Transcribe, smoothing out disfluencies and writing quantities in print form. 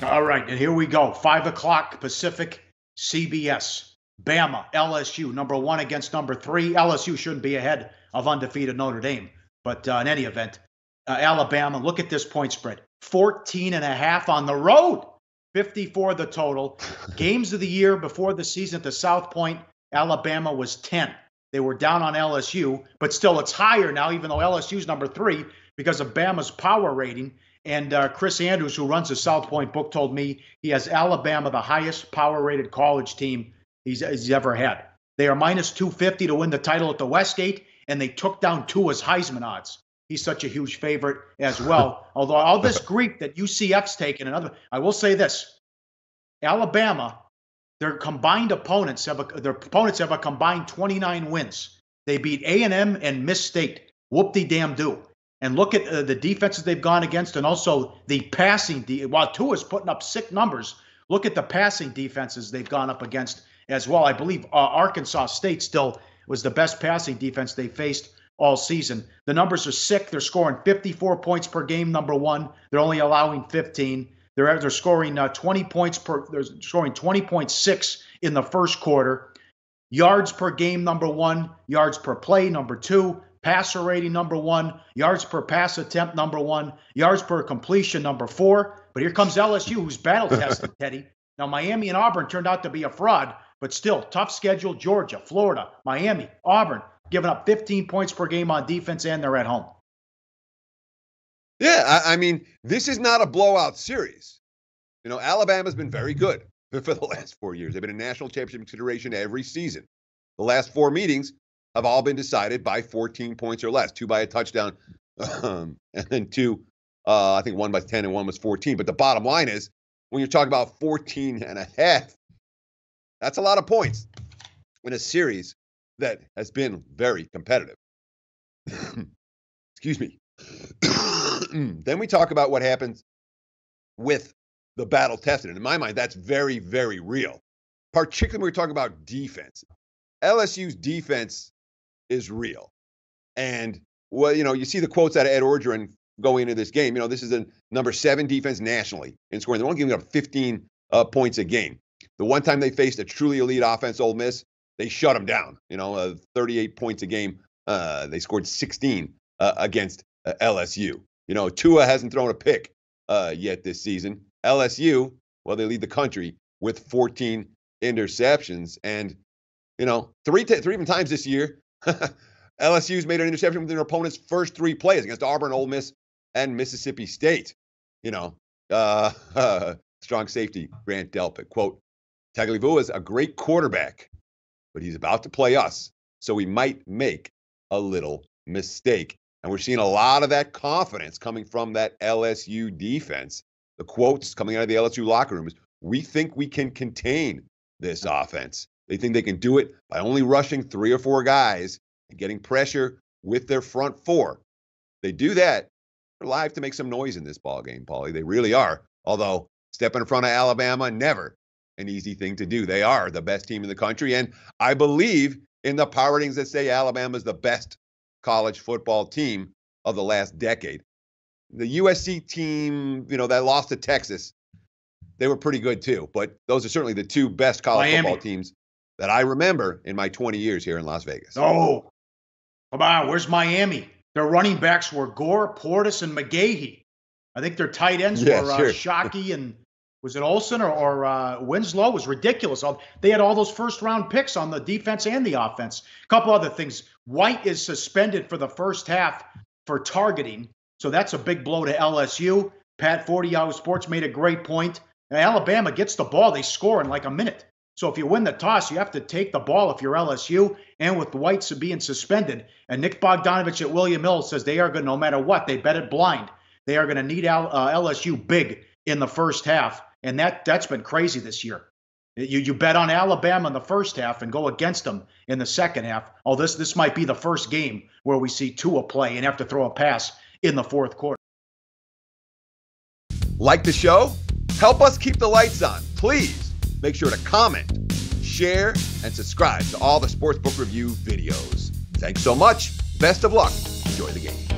All right, and here we go. 5 o'clock Pacific, CBS. Bama, LSU, number 1 against number 3. LSU shouldn't be ahead of undefeated Notre Dame. But in any event, Alabama, look at this point spread. 14.5 on the road. 54 the total. Games of the year before the season at the South Point, Alabama was 10. They were down on LSU, but still it's higher now, even though LSU's number 3 because of Bama's power rating. And Chris Andrews, who runs the South Point book, told me he has Alabama the highest power-rated college team he's ever had. They are minus 250 to win the title at the Westgate, and they took down Tua's Heisman odds. He's such a huge favorite as well. Although all this grief that UCF's taken, I will say this: Alabama, their opponents have a combined 29 wins. They beat A&M and Miss State. Whoop-de-damn-do. And look at the defenses they've gone against, and also the passing. While Tua's putting up sick numbers, look at the passing defenses they've gone up against as well. I believe Arkansas State still was the best passing defense they faced all season. The numbers are sick. They're scoring 54 points per game, number 1. They're only allowing 15. They're scoring 20 points they're scoring 20.6 in the first quarter. Yards per game, number 1. Yards per play, number 2. Passer rating, number 1. Yards per pass attempt, number 1. Yards per completion, number 4. But here comes LSU, who's battle-tested, Teddy. Now, Miami and Auburn turned out to be a fraud, but still, tough schedule. Georgia, Florida, Miami, Auburn, giving up 15 points per game on defense, and they're at home. Yeah, I mean, this is not a blowout series. You know, Alabama's been very good for the last 4 years. They've been in national championship consideration every season. The last 4 meetings have all been decided by 14 points or less, 2 by a touchdown, and then 2, I think 1 by 10 and 1 was 14. But the bottom line is, when you're talking about 14.5, that's a lot of points in a series that has been very competitive. Excuse me. Then we talk about what happens with the battle tested. And in my mind, that's very, very real. Particularly when we're talking about defense. LSU's defense is real. And, well, you know, you see the quotes out of Ed Orgeron going into this game. You know, this is a number 7 defense nationally in scoring. They're only giving up 15 points a game. The one time they faced a truly elite offense, Ole Miss, they shut them down. You know, 38 points a game. They scored 16 against LSU. You know, Tua hasn't thrown a pick yet this season. LSU, well, they lead the country with 14 interceptions. And, you know, three times this year, LSU's made an interception with their opponent's first 3 plays against Auburn, Ole Miss, and Mississippi State. You know, strong safety, Grant Delpit. Quote, Tagovailoa is a great quarterback, but he's about to play us, so we might make a little mistake. And we're seeing a lot of that confidence coming from that LSU defense. The quotes coming out of the LSU locker room is, we think we can contain this offense. They think they can do it by only rushing 3 or 4 guys and getting pressure with their front 4. They do that, they're live to make some noise in this ball game, Pauly. They really are. Although stepping in front of Alabama, never an easy thing to do. They are the best team in the country, and I believe in the power ratings that say Alabama's the best college football team of the last decade. The USC team, you know, that lost to Texas, they were pretty good too. But those are certainly the 2 best college football teams that I remember in my 20 years here in Las Vegas. Oh, come on. Where's Miami? Their running backs were Gore, Portis, and McGahee. I think their tight ends were Shockey and was it Olsen or Winslow? It was ridiculous. They had all those first-round picks on the defense and the offense. A couple other things. White is suspended for the first half for targeting, so that's a big blow to LSU. Pat 40 Hour Sports made a great point. Alabama gets the ball, they score in like a minute. So if you win the toss, you have to take the ball if you're LSU, and with White being suspended. And Nick Bogdanovich at William Hill says they are going to, no matter what, they bet it blind. They are going to need LSU big in the first half, and that's been crazy this year. You bet on Alabama in the first half and go against them in the second half. Oh, this might be the first game where we see Tua play and have to throw a pass in the fourth quarter. Like the show? Help us keep the lights on. Please make sure to comment, share, and subscribe to all the Sportsbook Review videos. Thanks so much. Best of luck. Enjoy the game.